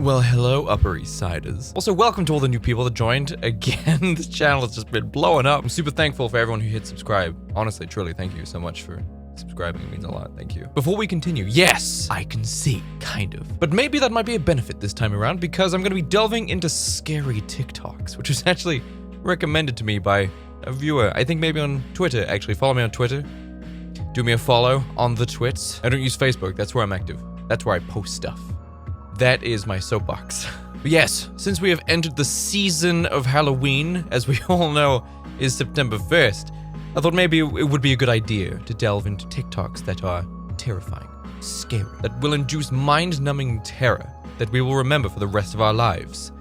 Well, hello, Upper East Siders. Also, welcome to all the new people that joined. Again, this channel has just been blowing up. I'm super thankful for everyone who hit subscribe. Honestly, truly, thank you so much for subscribing. It means a lot. Thank you. Before we continue, yes, I can see, kind of. But maybe that might be a benefit this time around because I'm going to be delving into scary TikToks, which was actually recommended to me by a viewer. I think maybe on Twitter, actually. Follow me on Twitter. Do me a follow on the twits. I don't use Facebook. That's where I'm active. That's where I post stuff. That is my soapbox. But yes, since we have entered the season of Halloween, as we all know is September 1st, I thought maybe it would be a good idea to delve into TikToks that are terrifying, scary, that will induce mind-numbing terror that we will remember for the rest of our lives.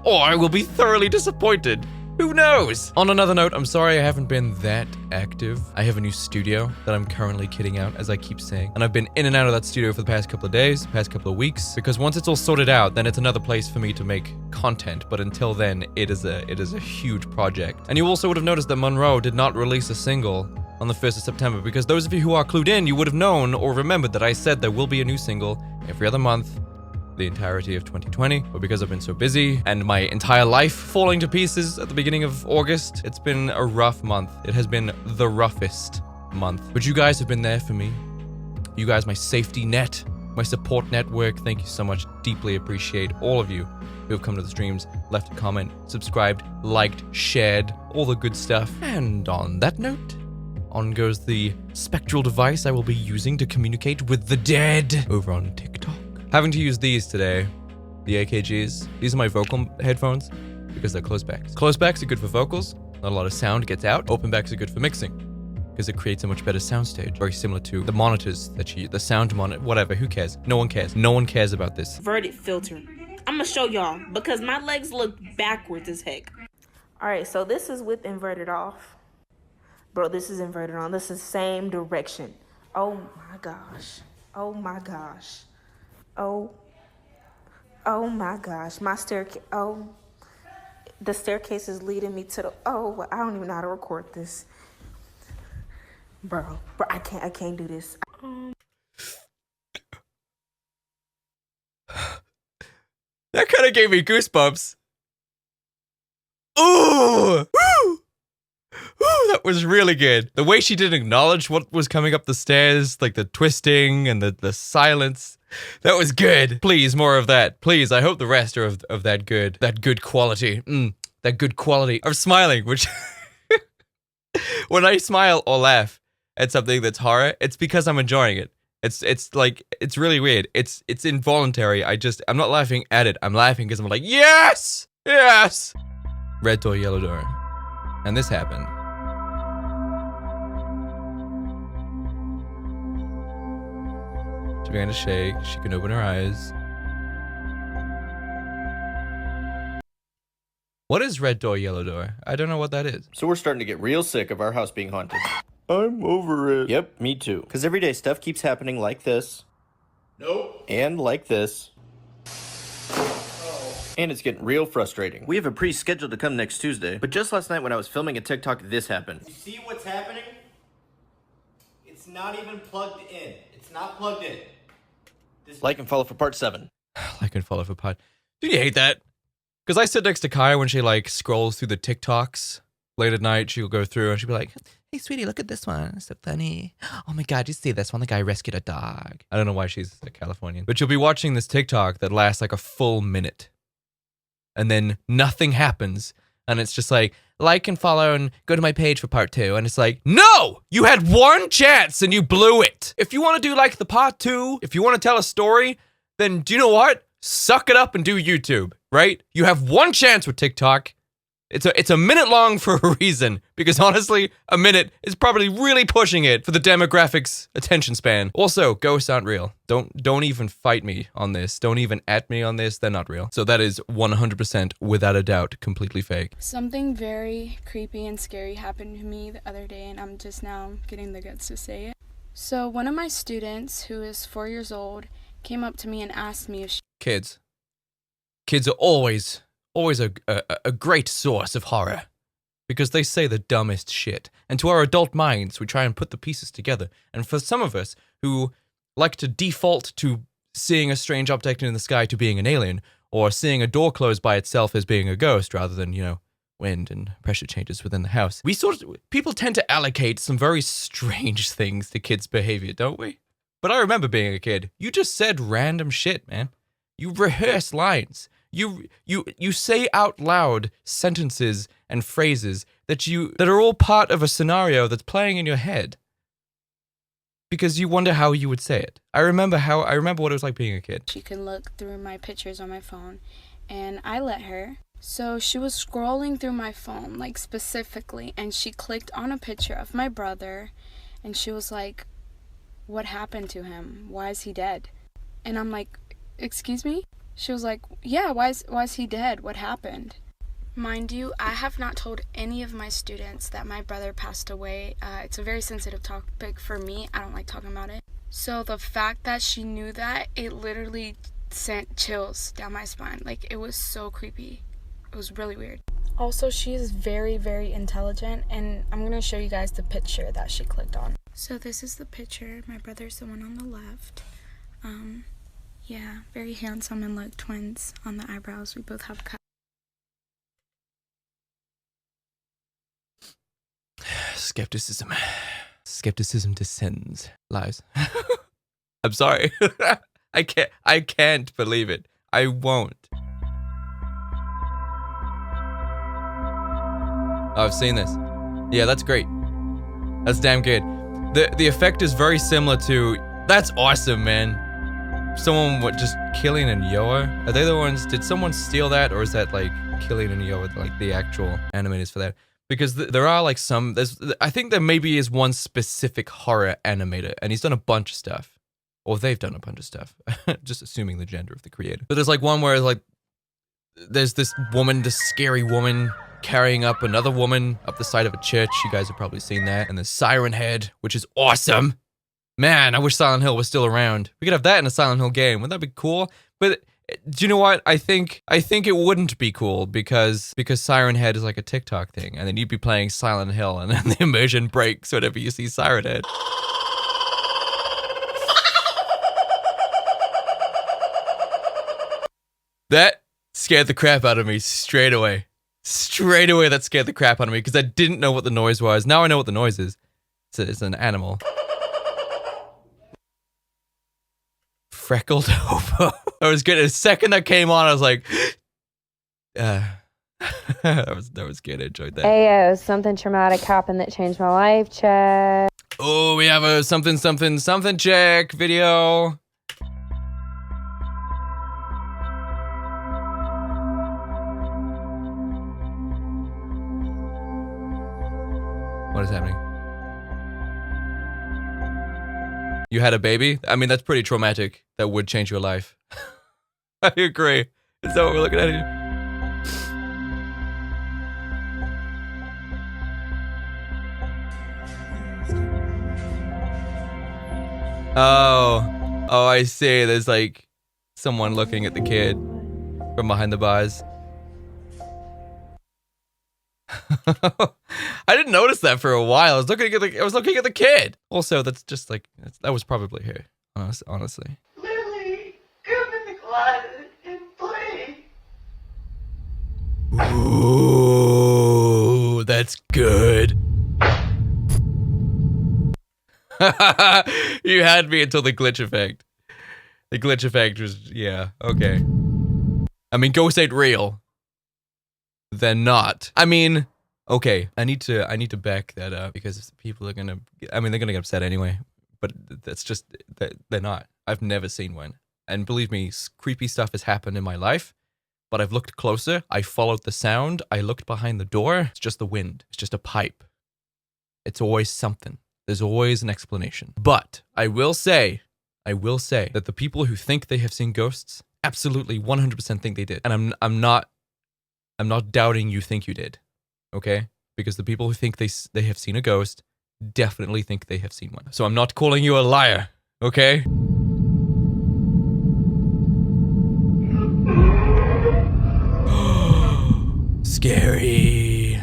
Or I will be thoroughly disappointed. Who knows? On another note, I'm sorry I haven't been that active. I have a new studio that I'm currently kitting out, as I keep saying. And I've been in and out of that studio for the past couple of days, past couple of weeks, because once it's all sorted out, then it's another place for me to make content. But until then, it is a huge project. And you also would have noticed that Monroe did not release a single on the 1st of September, because those of you who are clued in, you would have known or remembered that I said there will be a new single every other month the entirety of 2020, but because I've been so busy and my entire life falling to pieces at the beginning of August, it's been a rough month. It has been the roughest month. But you guys have been there for me. You guys, my safety net, my support network. Thank you so much. Deeply appreciate all of you who have come to the streams, left a comment, subscribed, liked, shared, all the good stuff. And on that note, on goes the spectral device I will be using to communicate with the dead over on TikTok. Having to use these today, the AKGs. These are my vocal headphones because they're closed backs. Closed backs are good for vocals. Not a lot of sound gets out. Open backs are good for mixing because it creates a much better soundstage. Very similar to the monitors that you, the sound monitor, whatever, who cares? No one cares. No one cares about this. Inverted filter. I'm gonna show y'all because my legs look backwards as heck. All right, so this is with inverted off. Bro, this is inverted on. This is same direction. Oh my gosh. Oh my gosh. Oh my gosh, my staircase, the staircase is leading me to the, I don't even know how to record this. Bro, I can't do this. That kind of gave me goosebumps. Ooh! Woo! Ooh, that was really good. The way she didn't acknowledge what was coming up the stairs, like the twisting and the silence. That was good. Please, more of that. Please, I hope the rest are of that good quality. That good quality of smiling, which when I smile or laugh at something that's horror, it's because I'm enjoying it. It's like, it's really weird. It's involuntary. I'm not laughing at it. I'm laughing because I'm like, yes! Yes! Red door, yellow door. And this happened. She began to shake. She can open her eyes. What is red door, yellow door? I don't know what that is. So we're starting to get real sick of our house being haunted. I'm over it. Yep, me too. Because everyday stuff keeps happening like this. Nope. And like this. And it's getting real frustrating. We have a pre-scheduled to come next Tuesday, but just last night when I was filming a TikTok, this happened. You see what's happening? It's not even plugged in. It's not plugged in. Like and follow for part 7. Like and follow for part. Do you hate that? Because I sit next to Kaya when she like scrolls through the TikToks late at night. She'll go through and she'll be like, "Hey, sweetie, look at this one. It's so funny. Oh my God, you see this one? The guy rescued a dog." I don't know why she's a Californian, but you'll be watching this TikTok that lasts like a full minute. And then nothing happens. And it's just like and follow and go to my page for part 2. And it's like, no! You had one chance and you blew it. If you want to do like the part 2, if you want to tell a story, then do you know what? Suck it up and do YouTube, right? You have one chance with TikTok. It's a minute long for a reason, because honestly, a minute is probably really pushing it for the demographics attention span. Also, ghosts aren't real. Don't even fight me on this. Don't even at me on this. They're not real. So that is 100% without a doubt completely fake. Something very creepy and scary happened to me the other day, and I'm just now getting the guts to say it. So one of my students, who is 4 years old, came up to me and asked me if she... Kids are always a great source of horror, because they say the dumbest shit. And to our adult minds, we try and put the pieces together. And for some of us who like to default to seeing a strange object in the sky to being an alien, or seeing a door close by itself as being a ghost rather than, you know, wind and pressure changes within the house. People tend to allocate some very strange things to kids' behavior, don't we? But I remember being a kid. You just said random shit, man. You rehearse lines. You say out loud sentences and phrases that are all part of a scenario that's playing in your head. Because you wonder how you would say it. I remember what it was like being a kid. She can look through my pictures on my phone, and I let her. So she was scrolling through my phone, like specifically, and she clicked on a picture of my brother, and she was like, "What happened to him? Why is he dead?" And I'm like, "Excuse me?" She was like, "Yeah, why is he dead? What happened?" Mind you, I have not told any of my students that my brother passed away. It's a very sensitive topic for me. I don't like talking about it. So the fact that she knew that, it literally sent chills down my spine. Like, it was so creepy. It was really weird. Also, she is very, very intelligent, and I'm going to show you guys the picture that she clicked on. So this is the picture. My brother's the one on the left. Yeah, very handsome and like twins on the eyebrows. We both have cuts. Skepticism. Skepticism descends. Lies. I'm sorry. I can't believe it. I won't. Oh, I've seen this. Yeah, that's great. That's damn good. The effect is very similar to... That's awesome, man. Someone just Killian and Yoa. Are they the ones? Did someone steal that, or is that like Killian and Yoa, like the actual animators for that? Because there are like some. I think there maybe is one specific horror animator, and he's done a bunch of stuff, or they've done a bunch of stuff. Just assuming the gender of the creator. But there's like one where like there's this woman, this scary woman, carrying up another woman up the side of a church. You guys have probably seen that. And there's Siren Head, which is awesome. Man, I wish Silent Hill was still around. We could have that in a Silent Hill game. Wouldn't that be cool? But do you know what? I think it wouldn't be cool because Siren Head is like a TikTok thing, and then you'd be playing Silent Hill, and then the immersion breaks whenever you see Siren Head. That scared the crap out of me straight away. Straight away, that scared the crap out of me because I didn't know what the noise was. Now I know what the noise is. It's an animal. Freckled hobo. That was good. The second that came on, I was like, that was good. I enjoyed that. Ayo, something traumatic happened that changed my life. Check. Oh, we have a something check video. What is happening? You had a baby? I mean, that's pretty traumatic. That would change your life. I agree. Is that what we're looking at here? Oh, I see. There's like someone looking at the kid from behind the bars. I didn't notice that for a while. I was looking at the kid. Also, that's just like that was probably her. Honestly. Lily, come in the closet and play. Ooh, that's good. You had me until the glitch effect. The glitch effect was, yeah, okay. I mean, ghosts ain't real. They're not. I mean, okay, I need to back that up because people are gonna, I mean, they're gonna get upset anyway, but that's just, they're not. I've never seen one. And believe me, creepy stuff has happened in my life, but I've looked closer, I followed the sound, I looked behind the door, it's just the wind, it's just a pipe. It's always something. There's always an explanation. But I will say that the people who think they have seen ghosts absolutely 100% think they did. And I'm not doubting you think you did, okay? Because the people who think they have seen a ghost definitely think they have seen one. So I'm not calling you a liar, okay? Scary.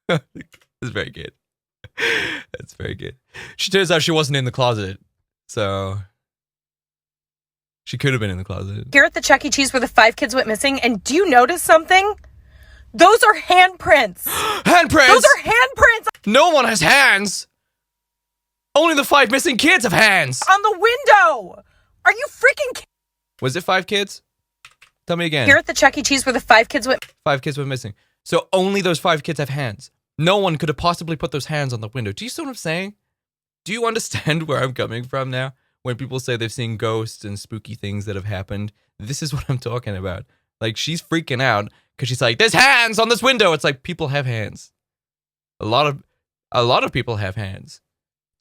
That's very good. That's very good. She turns out she wasn't in the closet. So she could have been in the closet. Here at the Chuck E. Cheese where the 5 kids went missing, and do you notice something? Those are handprints. Handprints! Those are handprints No one has hands! Only the 5 missing kids have hands! on the window. Are you freaking kidding? Was it 5 kids? Tell me again. Here at the Chuck E. Cheese where the 5 kids went... 5 kids were missing. So only those 5 kids have hands. No one could have possibly put those hands on the window. Do you see what I'm saying? Do you understand where I'm coming from now? When people say they've seen ghosts and spooky things that have happened, this is what I'm talking about. Like, she's freaking out because she's like, there's hands on this window. It's like, people have hands. A lot of people have hands.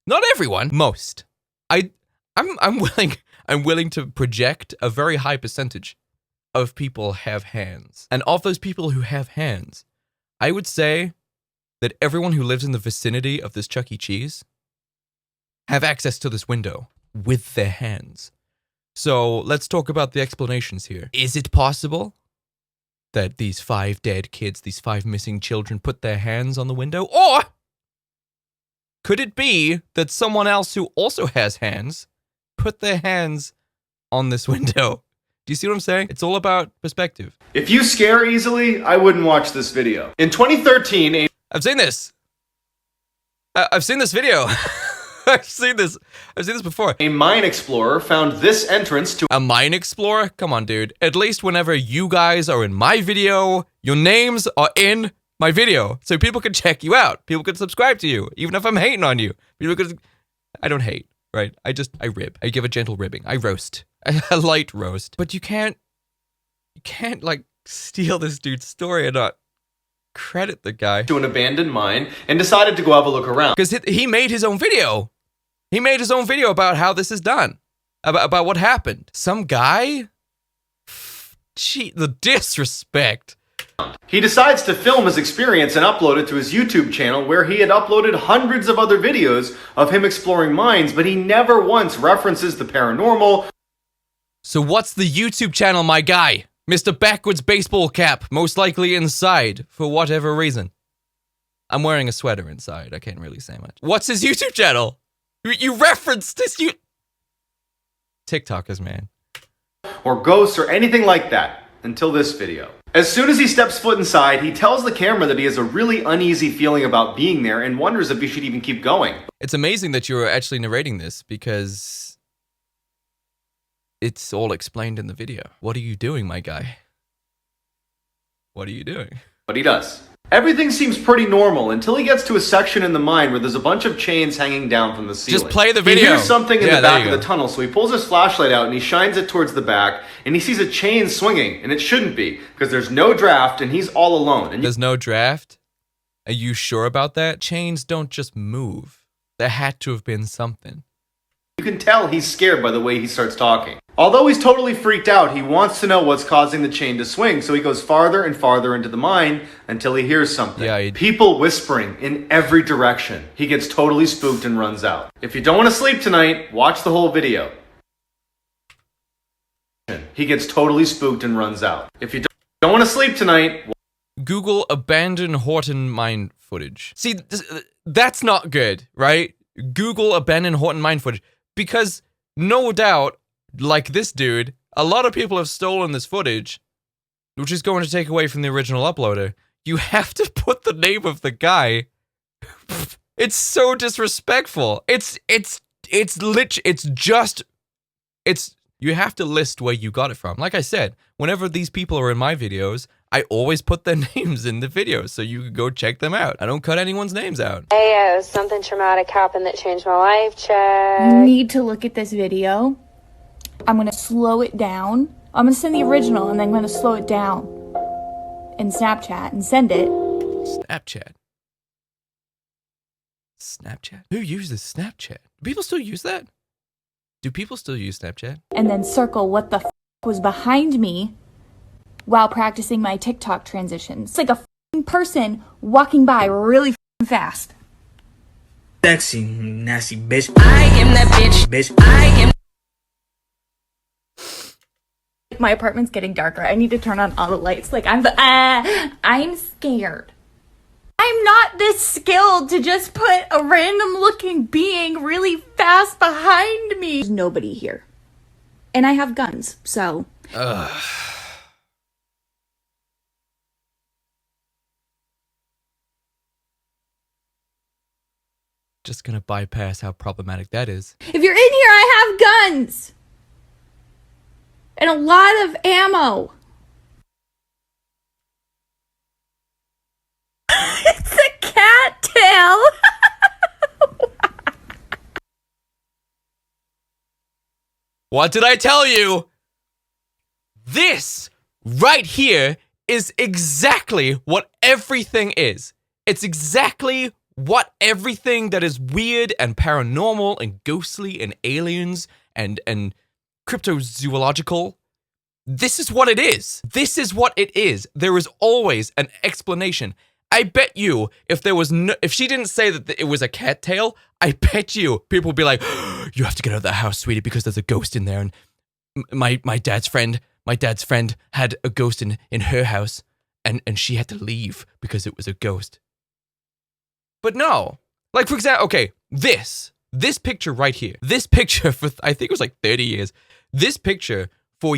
Not everyone. Most. I'm willing to project a very high percentage of people have hands. And of those people who have hands, I would say that everyone who lives in the vicinity of this Chuck E. Cheese have access to this window with their hands. So let's talk about the explanations here. Is it possible that these 5 dead kids, these 5 missing children, put their hands on the window? Or could it be that someone else who also has hands put their hands on this window? Do you see what I'm saying? It's all about perspective. If you scare easily, I wouldn't watch this video. In 2013, I've seen this. I've seen this video. I've seen this before. a mine explorer found this entrance to A mine explorer? Come on, dude. At least whenever you guys are in my video, your names are in my video. So people can check you out. People can subscribe to you. Even if I'm hating on you. I don't hate, right? I rib. I give a gentle ribbing. I roast. A light roast. But you can't like steal this dude's story and not credit the guy. an abandoned mine and decided to go have a look around. Because he made his own video. He made his own video about how this is done. About what happened. Some guy? Gee, the disrespect. He decides to film his experience and upload it to his YouTube channel where he had uploaded hundreds of other videos of him exploring mines, but he never once references the paranormal. So what's the YouTube channel, my guy? Mr. Backwards Baseball Cap, most likely inside, for whatever reason. I'm wearing a sweater inside, I can't really say much. What's his YouTube channel? You referenced this, TikTokers, man. Or ghosts or anything like that until this video. As soon as he steps foot inside, he tells the camera that he has a really uneasy feeling about being there and wonders if he should even keep going. It's amazing that you're actually narrating this because it's all explained in the video. What are you doing, my guy? What are you doing? But he does. Everything seems pretty normal until he gets to a section in the mine where there's a bunch of chains hanging down from the ceiling. Just play the video. He hears something in Yeah, the there back you of the go. tunnel, so he pulls his flashlight out and he shines it towards the back, and he sees a chain swinging, and it shouldn't be, because there's no draft and he's all alone. And There's no draft? Are you sure about that? Chains don't just move. There had to have been something. you can tell he's scared by the way he starts talking. Although he's totally freaked out, he wants to know what's causing the chain to swing, so he goes farther and farther into the mine until he hears something. Yeah, People whispering in every direction. He gets totally spooked and runs out. If you don't want to sleep tonight, watch the whole video. He gets totally spooked and runs out. If you don't want to sleep tonight, Google abandoned Horton mine footage. See, that's not good, right? Google abandoned Horton mine footage. Because, no doubt, like this dude, a lot of people have stolen this footage, which is going to take away from the original uploader. You have to put the name of the guy. It's so disrespectful. You have to list where you got it from. Like I said, whenever these people are in my videos, I always put their names in the video so you can go check them out. I don't cut anyone's names out. Hey, something traumatic happened that changed my life, check. You need to look at this video. I'm going to slow it down. I'm going to send the original and then I'm going to slow it down in Snapchat and send it. Snapchat? Snapchat? Who uses Snapchat? Do people still use that? Do people still use Snapchat? And then circle what the was behind me while practicing my TikTok transitions. It's like a person walking by really fast. Sexy, nasty bitch. I am that bitch. Bitch, I am. My apartment's getting darker. I need to turn on all the lights. Like I'm scared. I'm not this skilled to just put a random looking being really fast behind me. There's nobody here. And I have guns, so. Just gonna bypass how problematic that is. If you're in here, I have guns! And a lot of ammo. It's a cattail! What did I tell you? This right here is exactly what everything is. It's exactly what everything that is weird and paranormal and ghostly and aliens and cryptozoological, this is what it is. This is what it is. There is always an explanation. I bet you if she didn't say that it was a cattail, I bet you people would be like, you have to get out of the house, sweetie, because there's a ghost in there. And my dad's friend had a ghost in her house and she had to leave because it was a ghost. But no, like for example, okay, this picture right here, this picture for, I think it was like 30 years, this picture for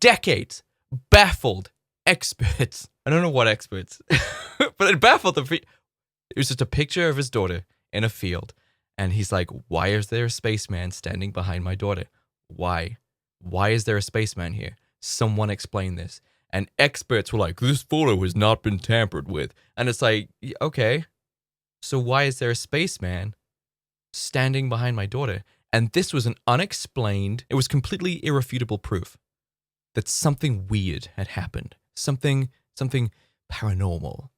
decades baffled experts. I don't know what experts, but it baffled them. It was just a picture of his daughter in a field. And he's like, why is there a spaceman standing behind my daughter? Why? Why is there a spaceman here? Someone explain this. And experts were like, this photo has not been tampered with. And it's like, okay. So why is there a spaceman standing behind my daughter? And this was an unexplained, it was completely irrefutable proof that something weird had happened. Something paranormal.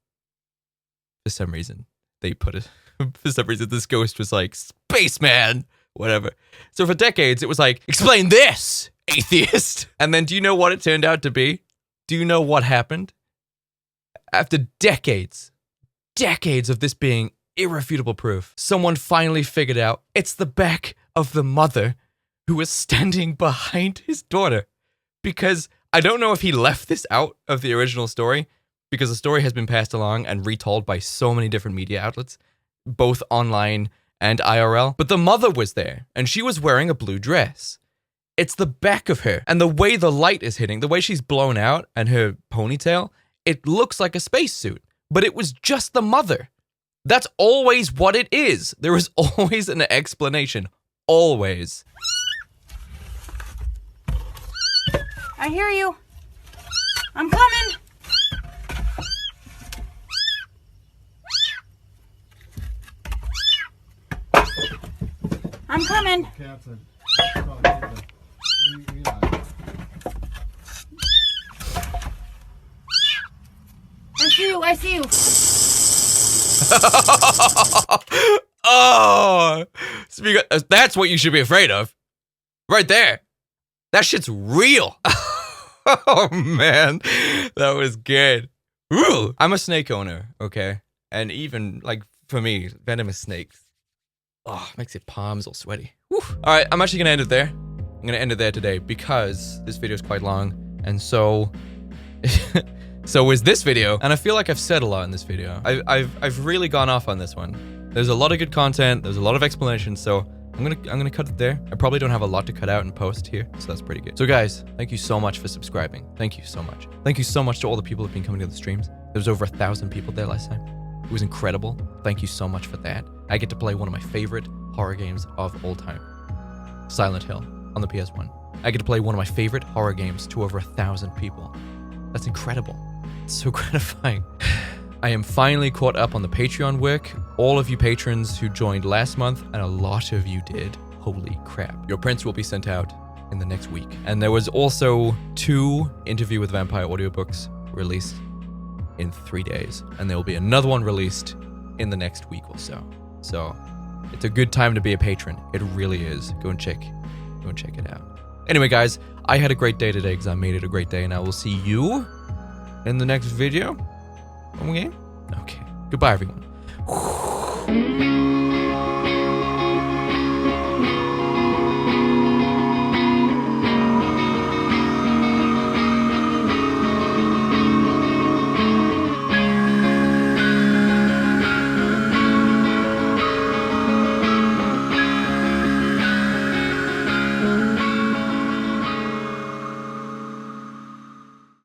For some reason, they put it, for some reason, this ghost was like, spaceman, whatever. So for decades, it was like, explain this, atheist. And then do you know what it turned out to be? Do you know what happened? After decades of this being irrefutable proof, someone finally figured out it's the back of the mother who was standing behind his daughter. Because I don't know if he left this out of the original story, because the story has been passed along and retold by so many different media outlets, both online and IRL. But the mother was there, and she was wearing a blue dress. It's the back of her, and the way the light is hitting, the way she's blown out and her ponytail, it looks like a spacesuit. But it was just the mother. That's always what it is. There is always an explanation. Always. I hear you. I'm coming. I'm coming. I see you. Oh, that's what you should be afraid of. Right there. That shit's real. Oh, man. That was good. Ooh. I'm a snake owner, okay? And even, like, for me, venomous snakes. Oh, makes your palms all sweaty. Woo. All right, I'm actually going to end it there. I'm going to end it there today because this video is quite long. And so... so is this video. And I feel like I've said a lot in this video. I've really gone off on this one. There's a lot of good content. There's a lot of explanations. So I'm gonna cut it there. I probably don't have a lot to cut out and post here, so that's pretty good. So guys, thank you so much for subscribing. Thank you so much. Thank you so much to all the people who've been coming to the streams. There was over 1,000 people there last time. It was incredible. Thank you so much for that. I get to play one of my favorite horror games of all time, Silent Hill on the PS1. I get to play one of my favorite horror games to over 1,000 people. That's incredible. It's so gratifying. I am finally caught up on the Patreon work. All of you patrons who joined last month, and a lot of you did. Holy crap. Your prints will be sent out in the next week. And there was also 2 Interview with Vampire audiobooks released in 3 days. And there will be another one released in the next week or so. So it's a good time to be a patron. It really is. Go and check it out. Anyway, guys, I had a great day today because I made it a great day, and I will see you in the next video. Okay. Goodbye, everyone.